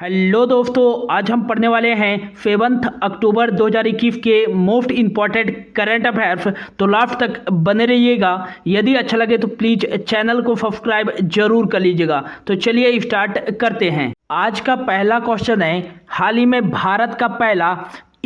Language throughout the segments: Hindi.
हेलो दोस्तों, आज हम पढ़ने वाले हैं 7 अक्टूबर 2021 के मोस्ट इम्पॉर्टेंट करंट अफेयर्स। तो लास्ट तक बने रहिएगा। यदि अच्छा लगे तो प्लीज़ चैनल को सब्सक्राइब जरूर कर लीजिएगा। तो चलिए स्टार्ट करते हैं। आज का पहला क्वेश्चन है, हाल ही में भारत का पहला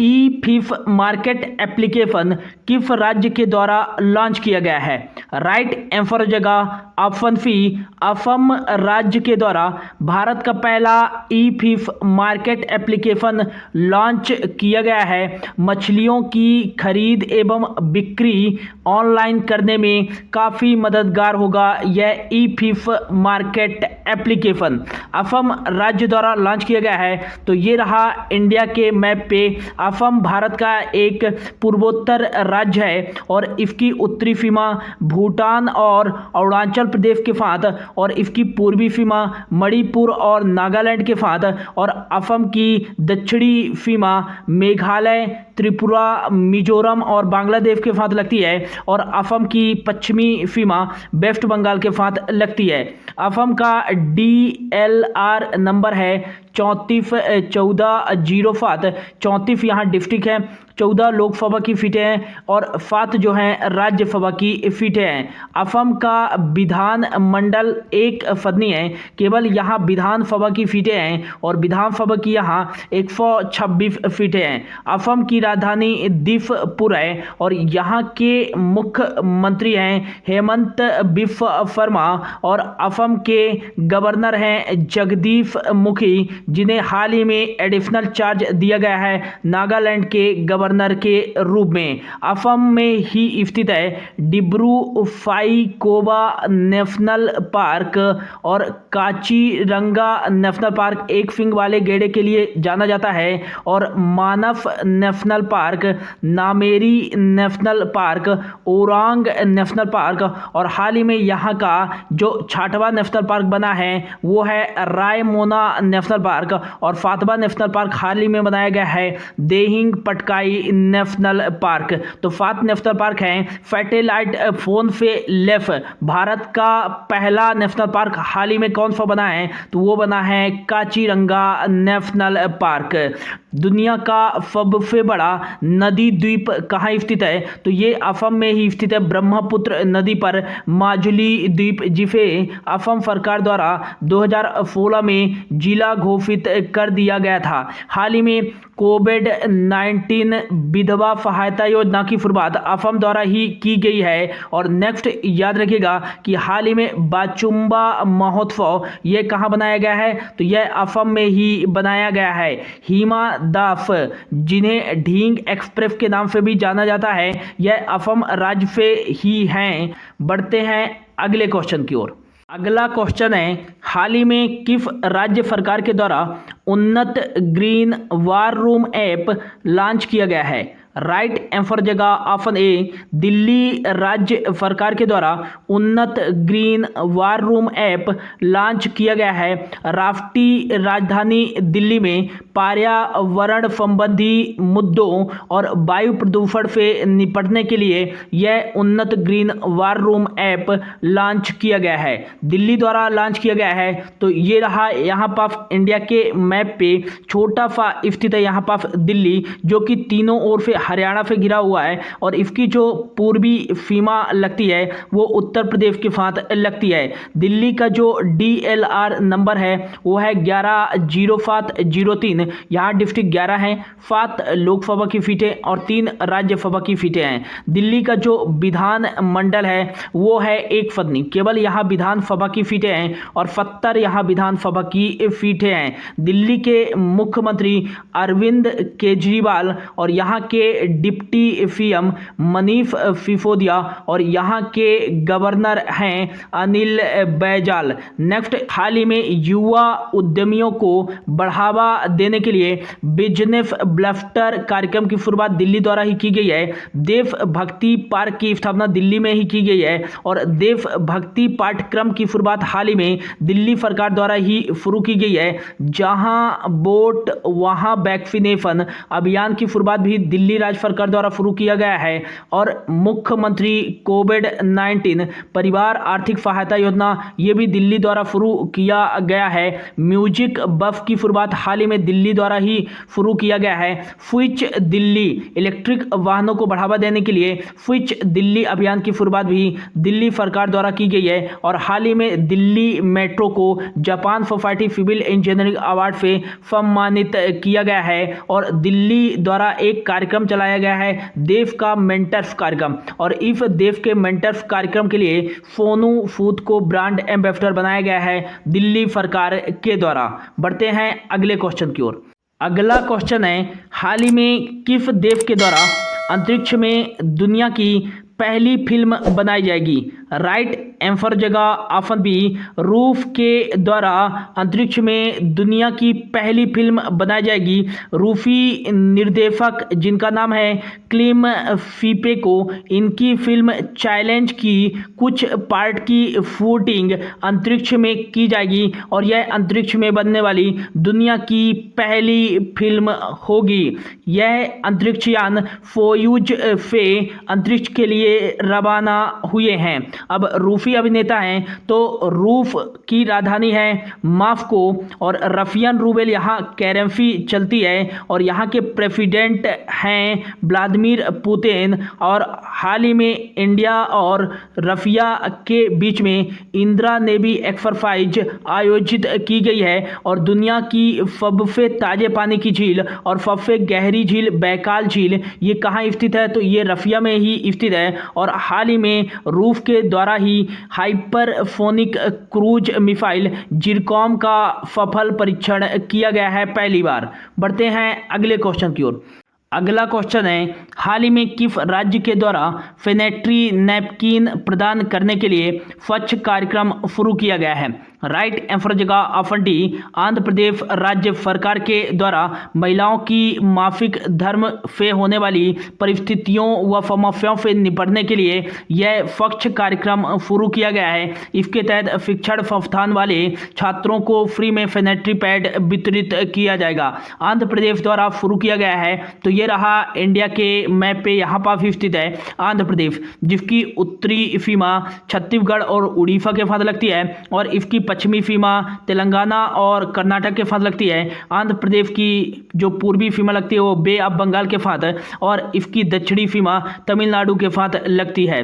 ई फिफ मार्केट एप्लीकेशन किस राज्य के द्वारा लॉन्च किया गया है? राइट आंसर जगह ऑप्शन सी, असम राज्य के द्वारा भारत का पहला ई फिफ मार्केट एप्लीकेशन लॉन्च किया गया है। मछलियों की खरीद एवं बिक्री ऑनलाइन करने में काफ़ी मददगार होगा यह ई फिफ मार्केट एप्लीकेशन। असम राज्य द्वारा लॉन्च किया गया है। तो ये रहा इंडिया के मैप पे। असम भारत का एक पूर्वोत्तर राज्य है और इसकी उत्तरी सीमा भूटान और अरुणाचल प्रदेश के साथ और इसकी पूर्वी सीमा मणिपुर और नागालैंड के साथ और असम की दक्षिणी सीमा मेघालय, त्रिपुरा, मिजोरम और बांग्लादेश के साथ लगती है और असम की पश्चिमी सीमा वेस्ट बंगाल के साथ लगती है। असम का DLR नंबर है 341407। 34 यहाँ डिस्ट्रिक्ट है, 14 लोकसभा की सीटें हैं और 7 जो हैं राज्यसभा की सीटें हैं। असम का विधान मंडल एक सदनी है, केवल यहाँ विधानसभा की सीटें हैं और विधानसभा की यहाँ 126 सीटें हैं। असम की राजधानी दिसपुर है और यहाँ के मुख्यमंत्री हैं हेमंत बिस्वा शर्मा और असम के गवर्नर हैं जगदीश मुखी, जिन्हें हाल ही में एडिशनल चार्ज दिया गया है नागालैंड के गवर्नर के रूप में। असम में ही स्थित है डिब्रू-साइखोवा नेशनल पार्क और काजीरंगा नेशनल पार्क एक सींग वाले गैंडे के लिए जाना जाता है और Manas national park, Nameri national park, Orang national park और हाल ही में यहाँ का जो 6वां नेशनल पार्क बना है वो है रायमोना नेशनल पार्क और 7वां नेशनल पार्क हाल ही में बनाया गया है देहिंग पटकाई नेशनल पार्क। तो 7 नेशनल पार्क हैं। सैटेलाइट फोन से लेफ्ट भारत का पहला नेशनल पार्क हाल ही में कौन सा बना है? तो वो बना है काजीरंगा नेशनल पार्क। दुनिया का सबसे बड़ा नदी द्वीप कहाँ स्थित है? तो ये असम में ही स्थित है, ब्रह्मपुत्र नदी पर माजुली द्वीप, जिसे असम सरकार द्वारा 2016 में जिला घोषित कर दिया गया था। हाल ही में कोविड-19 विधवा सहायता योजना की शुरुआत असम द्वारा ही की गई है। और नेक्स्ट याद रखिएगा कि हाल ही में बाचुंबा महोत्सव ये कहाँ बनाया गया है? तो यह असम में ही बनाया गया है। हिमा दास, जिन्हें ढींग एक्सप्रेस के नाम से भी जाना जाता है, यह असम राज्य से ही हैं। बढ़ते हैं अगले क्वेश्चन की ओर। अगला क्वेश्चन है, हाल ही में किस राज्य सरकार के द्वारा उन्नत green war room app launch किया गया है? राइट आंसर जगह ऑप्शन ए, दिल्ली राज्य सरकार के द्वारा उन्नत green war room app launch किया गया है। राष्ट्रीय राजधानी दिल्ली में पर्यावरण संबंधी मुद्दों और वायु प्रदूषण से निपटने के लिए यह उन्नत green war room app launch किया गया है, दिल्ली द्वारा लॉन्च किया गया है। तो ये रहा यहाँ पास इंडिया के मैप पे छोटा सा स्थित है यहाँ पास दिल्ली, जो कि तीनों ओर से हरियाणा से घिरा हुआ है और इसकी जो पूर्वी सीमा लगती है वो उत्तर प्रदेश के साथ लगती है। दिल्ली का जो DLR नंबर है वो है 110703। यहाँ डिस्ट्रिक्ट 11 हैं, 7 लोकसभा की सीटें और 3 राज्यसभा की सीटें हैं। दिल्ली का जो विधान मंडल है वो है एक सदनी, केवल यहाँ विधानसभा की सीटें हैं और 70 यहाँ विधानसभा की सीटें हैं। दिल्ली के मुख्यमंत्री अरविंद केजरीवाल और यहाँ के डिप्टी सीएम मनीष सिसोदिया और यहाँ के गवर्नर हैं अनिल बैजल। नेक्स्ट, हाल ही में युवा उद्यमियों को बढ़ावा देने के लिए बिजनेस ब्लस्टर कार्यक्रम की शुरुआत दिल्ली द्वारा ही की गई है। देशभक्ति पार्क की स्थापना दिल्ली में ही की गई है और देशभक्ति पाठ्यक्रम की शुरुआत हाल ही में दिल्ली सरकार द्वारा ही शुरू की गई है। जहां वोट वहां वैक्सीनेशन अभियान की शुरुआत भी दिल्ली राज्य सरकार द्वारा शुरू किया गया है। और मुख्यमंत्री कोविड-19 परिवार आर्थिक सहायता योजना, ये भी दिल्ली द्वारा शुरू किया गया है। म्यूजिक बस की शुरुआत हाल ही में दिल्ली द्वारा ही शुरू किया गया है। स्विच दिल्ली इलेक्ट्रिक वाहनों को बढ़ावा देने के लिए स्विच दिल्ली अभियान की शुरुआत भी दिल्ली सरकार द्वारा की गई है। और हाल ही में दिल्ली मेट्रो को Japan society civil engineering award से सम्मानित किया गया है। और दिल्ली द्वारा एक कार्यक्रम चलाया गया है, देश का मेंटर्स कार्यक्रम, और इस देश के मेंटर्स कार्यक्रम के लिए सोनू सूद को ब्रांड एम्बेसडर बनाया गया है दिल्ली सरकार के द्वारा। बढ़ते हैं अगले क्वेश्चन की ओर। अगला क्वेश्चन है, हाल ही में किस देश के द्वारा अंतरिक्ष में दुनिया की पहली फिल्म बनाई जाएगी? राइट आंसर जगह ऑप्शन बी, रूस के द्वारा अंतरिक्ष में दुनिया की पहली फिल्म बनाई जाएगी। रूसी निर्देशक जिनका नाम है क्लिम फीपे को इनकी फिल्म चैलेंज की कुछ पार्ट की शूटिंग अंतरिक्ष में की जाएगी और यह अंतरिक्ष में बनने वाली दुनिया की पहली फिल्म होगी। यह अंतरिक्षयान सोयूज से अंतरिक्ष के लिए रवाना हुए हैं। अब रूसी अभिनेता हैं तो रूस की राजधानी है मॉस्को और रशियन रूबेल यहाँ करेंसी चलती है और यहाँ के प्रेसिडेंट हैं व्लादिमीर पुतिन। और हाल ही में इंडिया और रशिया के बीच में इंदिरा नेवी एक्सरसाइज आयोजित की गई है और दुनिया की सबसे ताजे पानी की झील और सबसे गहरी झील बैकाल झील ये कहाँ स्थित है? तो ये रशिया में ही स्थित है। और हाल ही में रूस के द्वारा ही हाइपरसोनिक क्रूज मिसाइल जिरकॉम का सफल परीक्षण किया गया है पहली बार। बढ़ते हैं अगले क्वेश्चन की ओर। अगला क्वेश्चन है, हाल ही में किस राज्य के द्वारा सैनिटरी नैपकिन प्रदान करने के लिए स्वच्छ कार्यक्रम शुरू किया गया है? राइट आंसर जगह ऑप्शन डी, आंध्र प्रदेश राज्य सरकार के द्वारा महिलाओं की मासिक धर्म से होने वाली परिस्थितियों व समस्याओं से निपटने के लिए यह स्वच्छ कार्यक्रम शुरू किया गया है। इसके तहत शिक्षण संस्थान वाले छात्रों को फ्री में सैनिटरी पैड वितरित किया जाएगा। आंध्र प्रदेश द्वारा शुरू किया गया है। तो ये रहा इंडिया के मैप पे यहाँ पर स्थित है आंध्र प्रदेश, जिसकी उत्तरी सीमा छत्तीसगढ़ और उड़ीसा के साथ लगती है और इसकी पश्चिमी सीमा तेलंगाना और कर्नाटक के साथ लगती है। आंध्र प्रदेश की जो पूर्वी सीमा लगती है वो बे ऑफ बंगाल के साथ और इसकी दक्षिणी सीमा तमिलनाडु के साथ लगती है।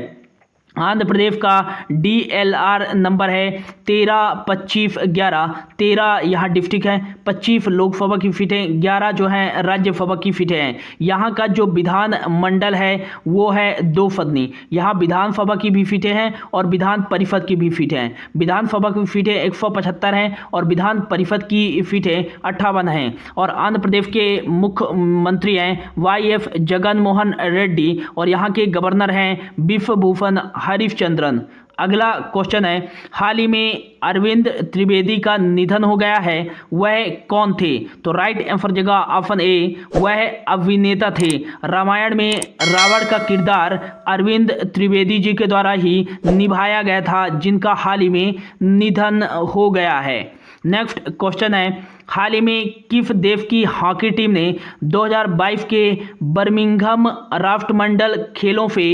आंध्र प्रदेश का DLR नंबर है 13-25-11। 13 यहाँ डिस्ट्रिक्ट है, 25 लोकसभा की सीटें, 11 जो हैं राज्यसभा की सीटें हैं। यहाँ का जो विधान मंडल है वो है 2 सदनी। यहाँ विधानसभा की भी सीटें हैं और विधान परिषद की भी सीटें हैं। विधानसभा की सीटें 175 हैं और विधान परिषद की सीटें 58 हैं। और आंध्र प्रदेश के मुख्यमंत्री हैं YS जगनमोहन रेड्डी और यहाँ के गवर्नर हैं बिश्वभूषण हरिश्चंद्रन। अगला क्वेश्चन है, हाल ही में अरविंद त्रिवेदी का निधन हो गया है, वह कौन थे? तो राइट आंसर जगह ऑप्शन ए, वह अभिनेता थे। रामायण में रावण का किरदार अरविंद त्रिवेदी जी के द्वारा ही निभाया गया था, जिनका हाल ही में निधन हो गया है। नेक्स्ट क्वेश्चन है, हाल ही में किस देश की हॉकी टीम ने 2022 के बर्मिंघम राष्ट्रमंडल खेलों से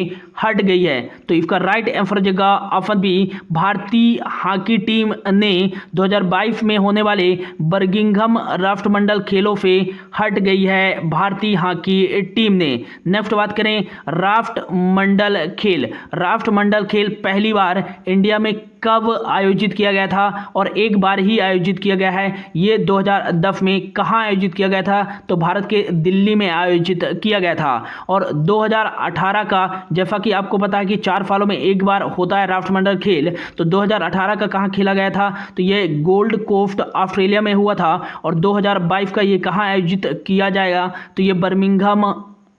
हट गई है? तो इसका राइट आंसर जगह ऑप्शन बी, भारतीय हॉकी टीम ने 2022 में होने वाले बर्मिंघम राष्ट्रमंडल खेलों से हट गई है भारतीय हॉकी टीम ने। नेक्स्ट बात करें राष्ट्रमंडल खेल। राष्ट्रमंडल खेल पहली बार इंडिया में कब आयोजित किया गया था? और एक बार ही आयोजित किया गया है। ये 2010 में कहाँ आयोजित किया गया था? तो भारत के दिल्ली में आयोजित किया गया था। और 2018 का, जैसा कि आपको पता है कि 4 सालों में एक बार होता है राष्ट्रमंडल खेल, तो 2018 का कहाँ खेला गया था? तो ये गोल्ड कोस्ट ऑस्ट्रेलिया में हुआ था। और 2022 का ये कहाँ आयोजित किया जाएगा? तो ये बर्मिंघम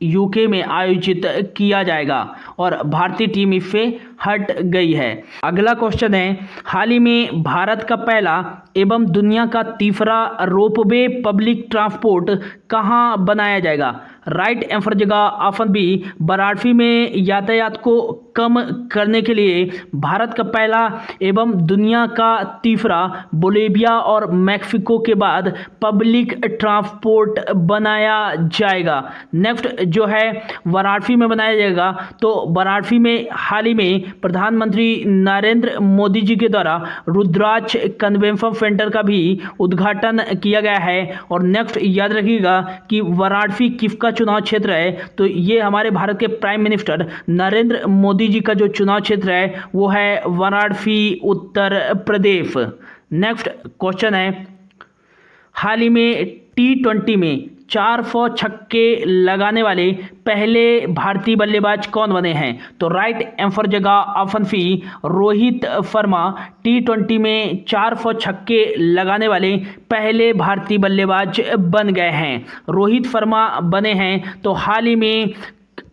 UK में आयोजित किया जाएगा और भारतीय टीम इससे हट गई है। अगला क्वेश्चन है, हाल ही में भारत का पहला एवं दुनिया का तीसरा रोपवे पब्लिक ट्रांसपोर्ट कहां बनाया जाएगा? राइट आंसर जगह ऑप्शन बी, वाराणसी में यातायात को कम करने के लिए भारत का पहला एवं दुनिया का तीसरा बोलिविया और मैक्सिको के बाद पब्लिक ट्रांसपोर्ट बनाया जाएगा। नेक्स्ट जो है वाराणसी में बनाया जाएगा। तो वाराणसी में हाल ही में प्रधानमंत्री नरेंद्र मोदी जी के द्वारा रुद्राक्ष कन्वेंशन सेंटर का भी उद्घाटन किया गया है। और नेक्स्ट याद रखिएगा कि वाराणसी किसका चुनाव क्षेत्र है? तो ये हमारे भारत के प्राइम मिनिस्टर नरेंद्र मोदी जी का जो चुनाव क्षेत्र है वो है वाराणसी उत्तर प्रदेश। नेक्स्ट क्वेश्चन है, हाल ही में T20 में 400 छक्के लगाने वाले पहले भारतीय बल्लेबाज कौन बने हैं? तो राइट आंसर जगह option C, Rohit Sharma T20 में 400 छक्के लगाने वाले पहले भारतीय बल्लेबाज बन गए हैं। रोहित शर्मा बने हैं। तो हाल ही में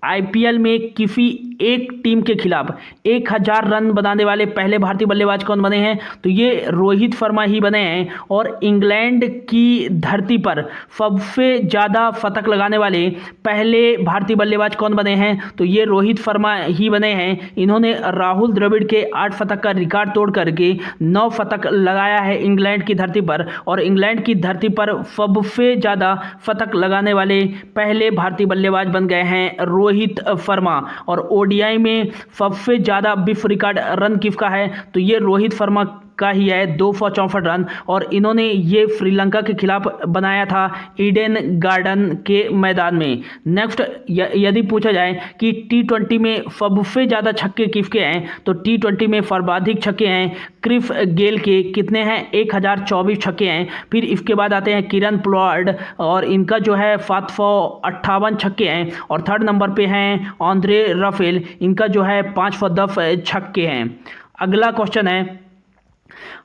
IPL में किसी एक टीम के खिलाफ 1000 रन बनाने वाले पहले भारतीय बल्लेबाज कौन बने हैं? तो ये रोहित शर्मा ही बने हैं। और इंग्लैंड की धरती पर सबसे ज़्यादा शतक लगाने वाले पहले भारतीय बल्लेबाज कौन बने हैं? तो ये रोहित शर्मा ही बने हैं। इन्होंने राहुल द्रविड़ के 8 शतक का रिकॉर्ड तोड़ करके 9 शतक लगाया है इंग्लैंड की धरती पर। और इंग्लैंड की धरती पर सबसे ज़्यादा शतक लगाने वाले पहले भारतीय बल्लेबाज बन गए हैं रोहित शर्मा। और ODI में सबसे ज़्यादा विश्व रिकॉर्ड रन किसका है? तो ये रोहित शर्मा का ही है, 264 रन। और इन्होंने ये श्रीलंका के खिलाफ बनाया था ईडन गार्डन के मैदान में। नेक्स्ट यदि पूछा जाए कि T20 में सबसे ज़्यादा छक्के किसके हैं? तो T20 में सर्वाधिक छक्के हैं क्रिस गेल के। कितने हैं? 1024 छक्के हैं। फिर इसके बाद आते हैं किरण पोलार्ड और इनका जो है 758 छक्के हैं। और थर्ड नंबर पे हैं आंद्रे रफेल, इनका जो है 510 छक्के हैं। अगला क्वेश्चन है,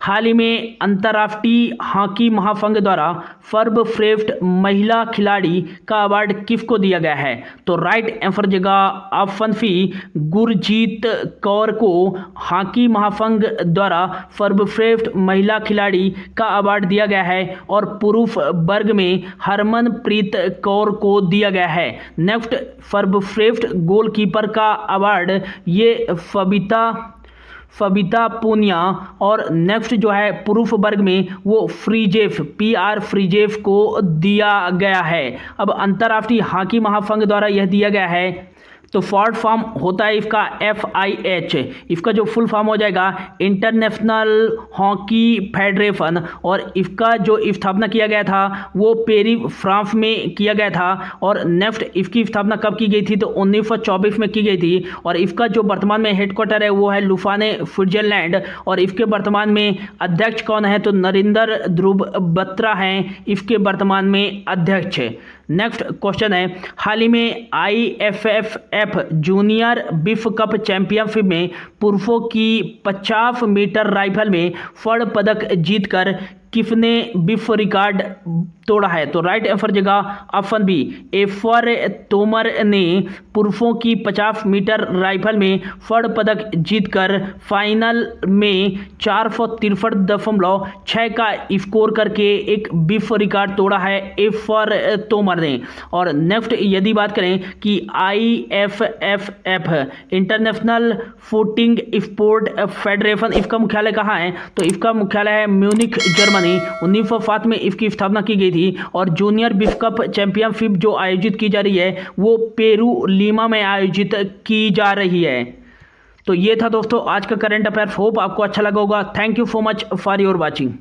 हाल ही में अंतर्राष्ट्रीय हॉकी महासंघ द्वारा सर्वश्रेष्ठ महिला खिलाड़ी का अवार्ड किसको दिया गया है? तो राइट आंसर जगह ऑप्शन सी, गुरजीत कौर को हॉकी महासंघ द्वारा सर्वश्रेष्ठ महिला खिलाड़ी का अवार्ड दिया गया है। और पुरुष वर्ग में हरमनप्रीत कौर को दिया गया है। नेक्स्ट सर्वश्रेष्ठ गोलकीपर का अवार्ड ये सविता पूनिया। और नेक्स्ट जो है पुरुष वर्ग में वो फ्रीजेफ PR फ्रीजेफ को दिया गया है। अब अंतर्राष्ट्रीय हॉकी महासंघ द्वारा यह दिया गया है। तो शॉर्ट फॉर्म होता है इसका FIH। इसका जो फुल फॉर्म हो जाएगा इंटरनेशनल हॉकी फेडरेशन। और इसका जो स्थापना किया गया था वो पेरिस फ्रांस में किया गया था। और नेक्स्ट इसकी स्थापना कब की गई थी? तो 1924 में की गई थी। और इसका जो वर्तमान में हेडक्वार्टर है वो है लुसाने स्विट्जरलैंड। और इसके वर्तमान में अध्यक्ष कौन है? तो नरेंद्र ध्रुव बत्रा हैं इसके वर्तमान में अध्यक्ष। नेक्स्ट क्वेश्चन है, हाल ही में IFFF जूनियर विश्व कप चैंपियनशिप में पुरुषों की 50 मीटर राइफल में स्वर्ण पदक जीतकर किसने विश्व रिकॉर्ड तोड़ा है? तो राइट आंसर जगह ऑप्शन बी, एफर तोमर ने पुरुषों की 50 मीटर राइफल में स्वर्ण पदक जीतकर फाइनल में 463.6 का स्कोर करके एक विश्व रिकॉर्ड तोड़ा है एफर तोमर ने। और नेक्स्ट यदि बात करें कि IFFF international shooting sport federation, इसका मुख्यालय कहाँ है? तो इसका मुख्यालय है म्यूनिख जर्मनी। 1907 में इसकी स्थापना की गई थी। और जूनियर विश्व कप चैंपियनशिप जो आयोजित की जा रही है वो पेरू लीमा में आयोजित की जा रही है। तो ये था दोस्तों आज का करंट अफेयर। होप आपको अच्छा लगा होगा। Thank you so much for your watching.